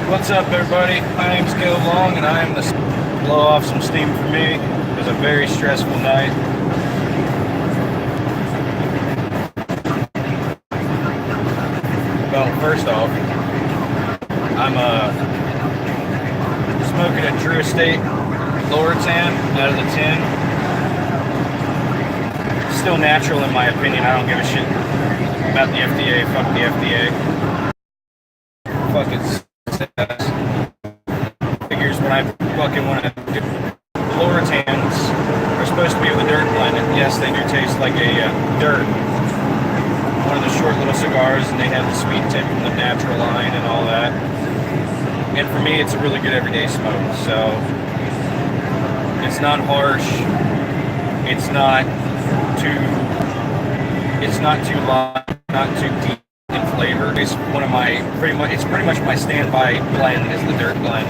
What's up, everybody? My name's Caleb Long, and I am the blow off some steam for me. It was a very stressful night. Well, first off, I'm smoking a Drew Estate Lowertan out of the tin. Still natural in my opinion. I don't give a shit about the FDA. Fuck the FDA. Fuck it. Figures when I fucking want to do Lowertans are supposed to be with a dirt blend, and yes, they do taste like a dirt. One of the short little cigars, and they have the sweet tip from the natural line and all that. And for me, it's a really good everyday smoke. So it's not harsh. It's not too light, not too deep in flavor. It's one of my it's pretty much my standby blend is the dirt blend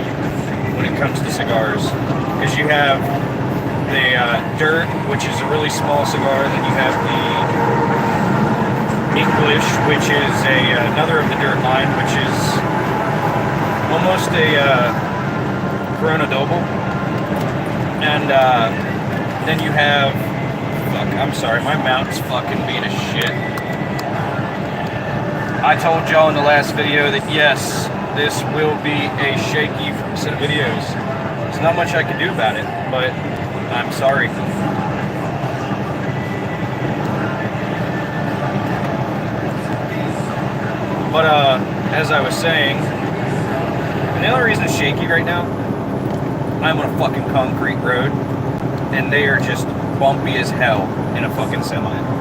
when it comes to cigars, because you have the dirt, which is a really small cigar, then you have the English, which is another of the dirt line, which is almost a Corona Double, and then you have, I'm sorry, my mount's fucking being a shit. I told y'all in the last video that yes, this will be a shaky set of videos. There's not much I can do about it, but I'm sorry. But as I was saying, and the only reason it's shaky right now, I'm on a fucking concrete road, and they are just bumpy as hell in a fucking semi.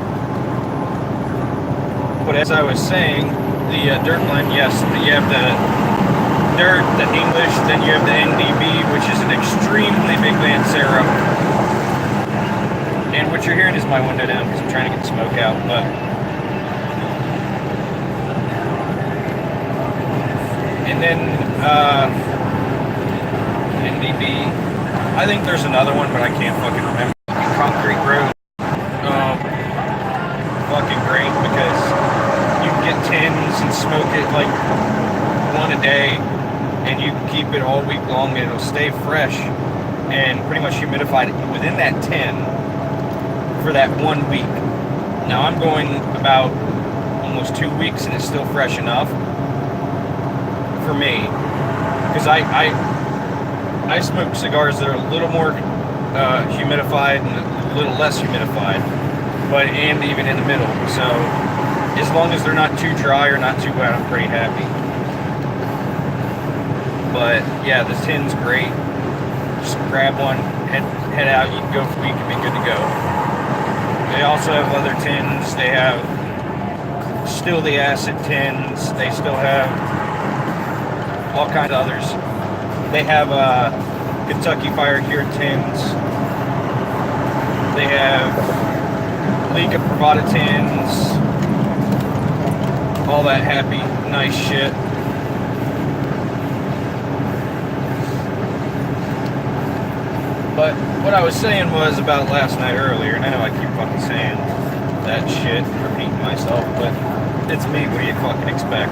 But as I was saying, the dirt blend, yes, you have the dirt, the English, then you have the NDB, which is an extremely big Lancero. And what you're hearing is my window down because I'm trying to get the smoke out. But and then NDB, I think there's another one, but I can't fucking remember. Concrete road. Fucking great, because you can get tins and smoke it like one a day, and you can keep it all week long, and it'll stay fresh and pretty much humidified within that tin for that 1 week. Now I'm going about almost 2 weeks, and it's still fresh enough for me, because I smoke cigars that are a little more humidified and a little less humidified, and even in the middle. So as long as they're not too dry or not too wet, I'm pretty happy. But yeah, the tin's great. Just grab one, head out. You can go for a week and be good to go. They also have other tins. They have still the acid tins. They still have all kinds of others. They have Kentucky Fire Cured tins. They have Liga Privada tins. All that happy, nice shit. But what I was saying was about last night earlier, and I know I keep fucking saying that shit, repeating myself, but it's me, what do you fucking expect?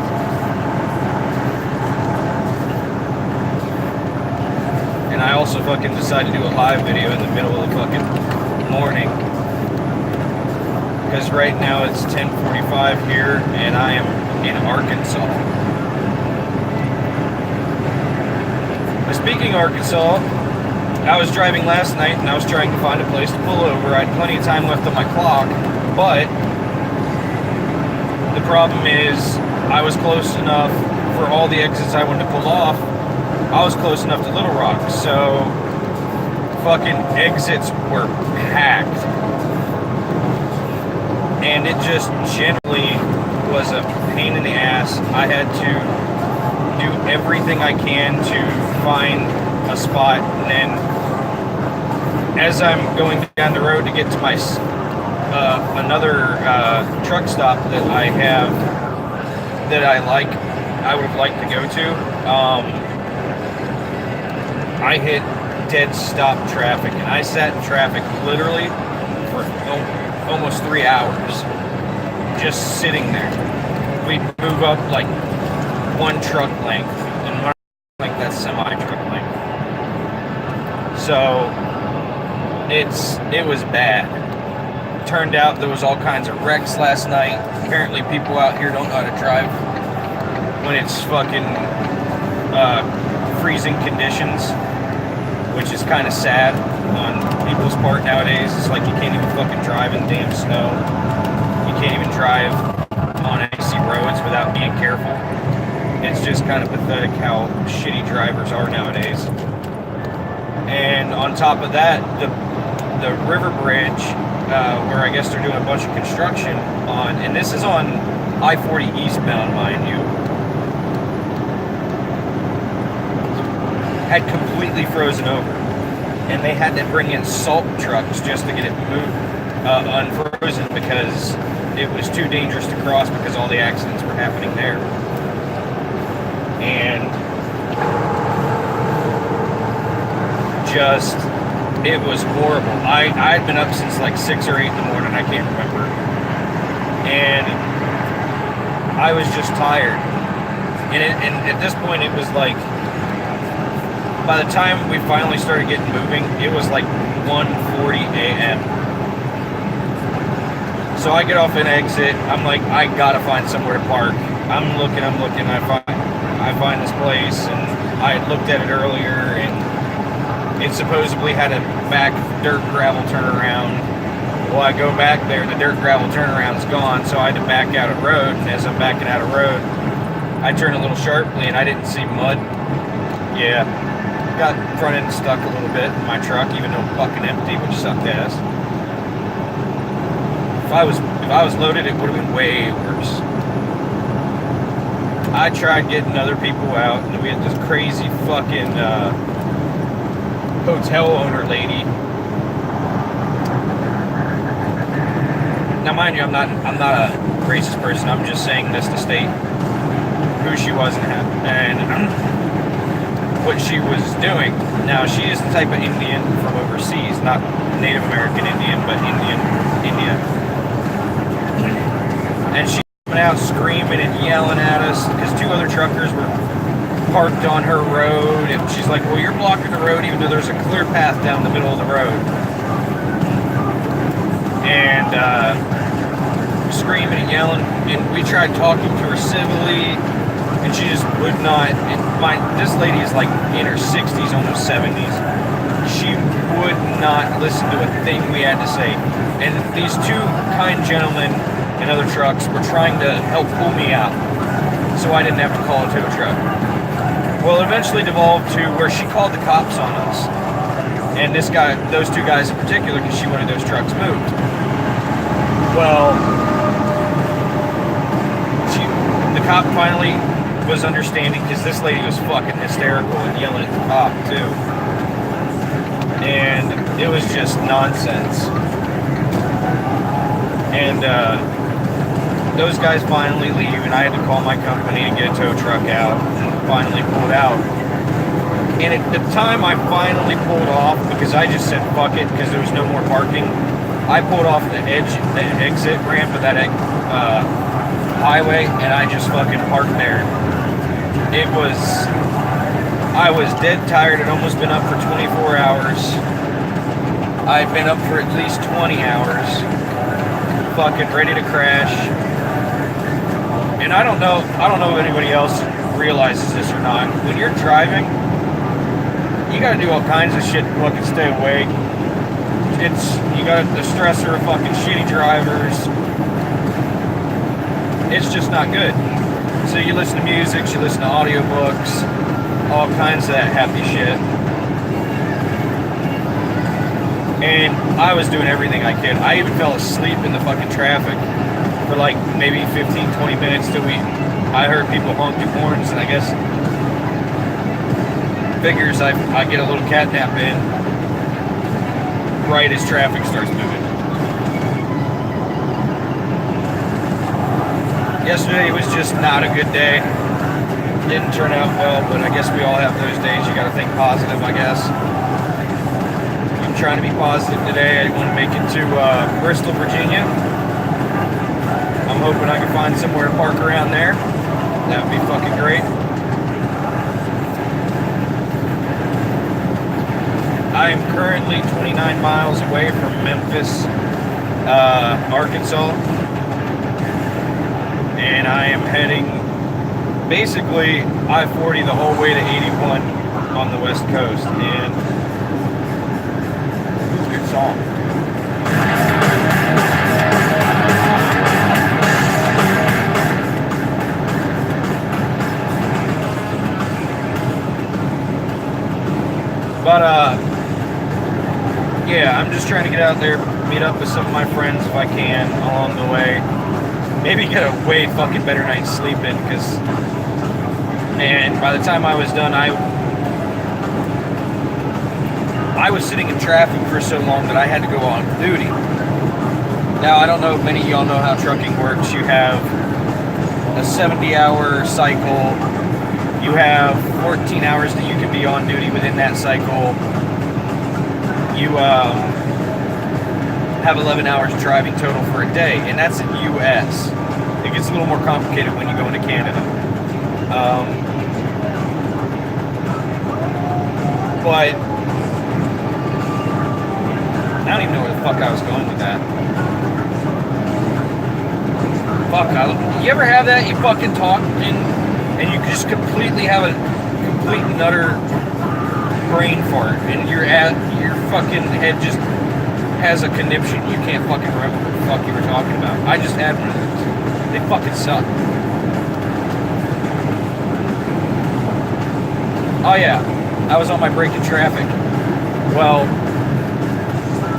And I also fucking decided to do a live video in the middle of the fucking morning, because right now it's 10:45 here, and I am in Arkansas. But speaking of Arkansas, I was driving last night, and I was trying to find a place to pull over. I had plenty of time left on my clock, but the problem is I was close enough for all the exits I wanted to pull off. I was close enough to Little Rock, so fucking exits were packed. And it just generally was a pain in the ass. I had to do everything I can to find a spot, and then as I'm going down the road to get to my another truck stop that I have that I would have liked to go to, I hit dead stop traffic, and I sat in traffic literally for almost 3 hours, just sitting there. We'd move up like one truck length, and when length, that's semi-truck length. So it was bad. Turned out there was all kinds of wrecks last night. Apparently people out here don't know how to drive when it's fucking freezing conditions, which is kind of sad on people's part nowadays. It's like you can't even fucking drive in damn snow. You can't even drive on icy roads without being careful. It's just kind of pathetic how shitty drivers are nowadays. And on top of that, the river bridge, where I guess they're doing a bunch of construction on, and this is on I-40 eastbound, mind you, had completely frozen over. And they had to bring in salt trucks just to get it moved, unfrozen, because it was too dangerous to cross because all the accidents were happening there. And just, it was horrible. I'd been up since like 6 or 8 in the morning, I can't remember. And I was just tired. And at this point it was like, by the time we finally started getting moving, it was like 1:40 a.m. So I get off an exit. I'm like, I gotta find somewhere to park. I'm looking. I find this place, and I had looked at it earlier, and it supposedly had a back dirt gravel turnaround. Well, I go back there, the dirt gravel turnaround's gone, so I had to back out of road. And as I'm backing out of road, I turn a little sharply, and I didn't see mud. Yeah. Got front end stuck a little bit in my truck, even though I'm fucking empty, which sucked ass. If I was loaded, it would have been way worse. I tried getting other people out, and we had this crazy fucking hotel owner lady. Now, mind you, I'm not a racist person. I'm just saying this to state who she was and what she was doing. Now, she is the type of Indian from overseas, not Native American Indian, but Indian. And she went out screaming and yelling at us because 2 other truckers were parked on her road, and she's like, well, you're blocking the road even though there's a clear path down the middle of the road. And screaming and yelling, and we tried talking to her civilly, and she just would not. This lady is like in her 60s, almost 70s. She would not listen to a thing we had to say. And these 2 kind gentlemen in other trucks were trying to help pull me out, so I didn't have to call a tow truck. Well, it eventually devolved to where she called the cops on us. And those 2 guys in particular, because she wanted those trucks moved. Well, the cop finally was understanding, because this lady was fucking hysterical and yelling at the cop too, and it was just nonsense. And those guys finally leave, and I had to call my company to get a tow truck out, and finally pulled out. And at the time I finally pulled off, because I just said fuck it, because there was no more parking, I pulled off the exit ramp of that highway, and I just fucking parked there. I was dead tired. I'd almost been up for 24 hours. I'd been up for at least 20 hours. Fucking ready to crash. And I don't know if anybody else realizes this or not. When you're driving, you gotta do all kinds of shit to fucking stay awake. You got the stressor of fucking shitty drivers. It's just not good. So you listen to music, you listen to audiobooks, all kinds of that happy shit. And I was doing everything I could. I even fell asleep in the fucking traffic for like maybe 15-20 minutes till I heard people honking horns, and I guess figures I get a little catnap in right as traffic starts moving. Yesterday was just not a good day. Didn't turn out well, but I guess we all have those days. You gotta think positive, I guess. I'm trying to be positive today. I want to make it to Bristol, Virginia. I'm hoping I can find somewhere to park around there. That would be fucking great. I am currently 29 miles away from Memphis, Arkansas, and I am heading basically I-40 the whole way to 81 on the West Coast, and it's a good song. But, yeah, I'm just trying to get out there, meet up with some of my friends if I can along the way. Maybe get a way fucking better night's sleep in, because, man, by the time I was done, I was sitting in traffic for so long that I had to go on duty. Now, I don't know if many of y'all know how trucking works. You have a 70-hour cycle. You have 14 hours that you can be on duty within that cycle. You have 11 hours driving total for a day, and that's in U.S. It gets a little more complicated when you go into Canada. But I don't even know where the fuck I was going with that. Fuck, you ever have that? You fucking talk and you just completely have a complete and utter brain fart, and your fucking head just has a conniption. You can't fucking remember what the fuck you were talking about. I just had one of those. They fucking suck. Oh yeah, I was on my break in traffic. Well,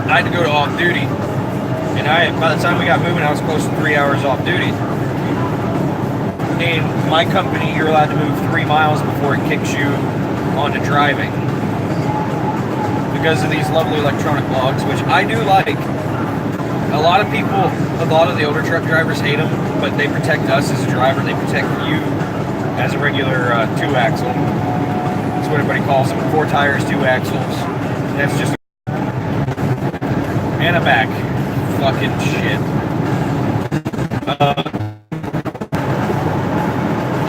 I had to go to off duty, and by the time we got moving, I was close to 3 hours off duty. In my company, you're allowed to move 3 miles before it kicks you onto driving, because of these lovely electronic logs, which I do like. A lot of the older truck drivers hate them, but they protect us as a driver. They protect you as a regular 2-axle. That's what everybody calls them. 4 tires, 2 axles. That's just and a back. Fucking shit.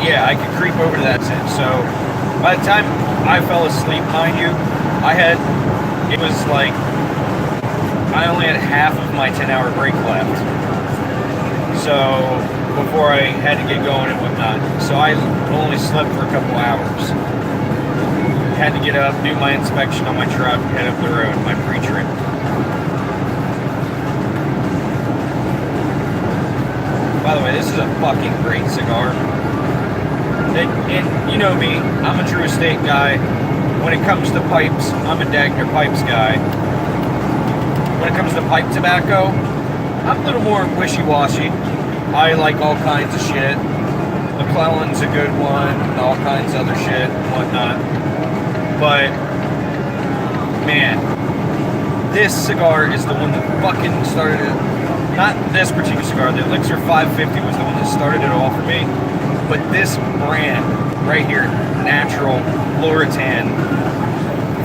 Yeah, I could creep over to that set. So by the time I fell asleep, mind you, it was like I only had half of my 10-hour break left. So before I had to get going and whatnot. So I only slept for a couple hours. Had to get up, do my inspection on my truck, head up the road, my pre-trip. By the way, this is a fucking great cigar. And you know me, I'm a True Estate guy. When it comes to pipes, I'm a Dagner Pipes guy. When it comes to pipe tobacco, I'm a little more wishy-washy. I like all kinds of shit. McClellan's a good one, and all kinds of other shit and whatnot. But, man, this cigar is the one that fucking started it. Not this particular cigar, the Elixir 550 was the one that started it all for me. But this brand right here, Natural Loretan,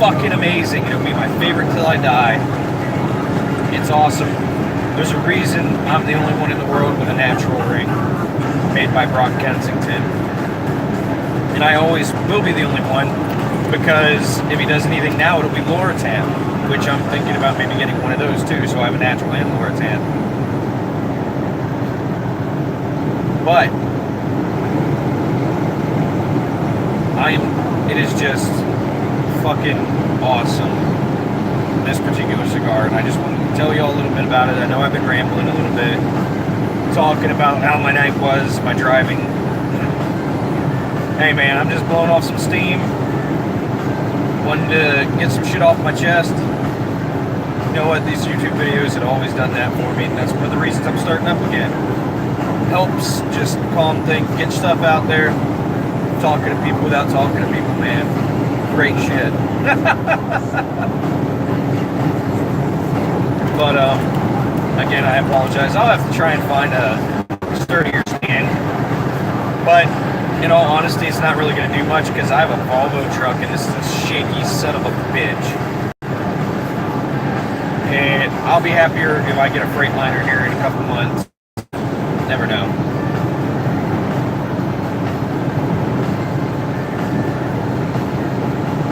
fucking amazing. It'll be my favorite till I die. It's awesome. There's a reason I'm the only one in the world with a natural ring made by Brock Kensington. And I always will be the only one, because if he does anything now, it'll be Loretan, which I'm thinking about maybe getting one of those too, so I have a natural and Loretan. But it is just fucking awesome, this particular cigar, and I just wanted to tell you all a little bit about it. I know I've been rambling a little bit, talking about how my night was, my driving. Hey man, I'm just blowing off some steam. Wanted to get some shit off my chest. You know what, these YouTube videos had always done that for me, and that's one of the reasons I'm starting up again. Helps just calm things, get stuff out there, talking to people without talking to people, man. Great shit. But, again, I apologize. I'll have to try and find a sturdier stand. But, in all honesty, it's not really going to do much, because I have a Volvo truck, and this is a shaky son of a bitch. And I'll be happier if I get a Freightliner here in a couple months. Never know.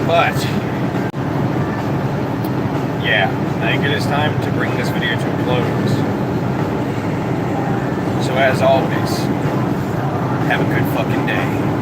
But yeah, I think it is time to bring this video to a close. So as always, have a good fucking day.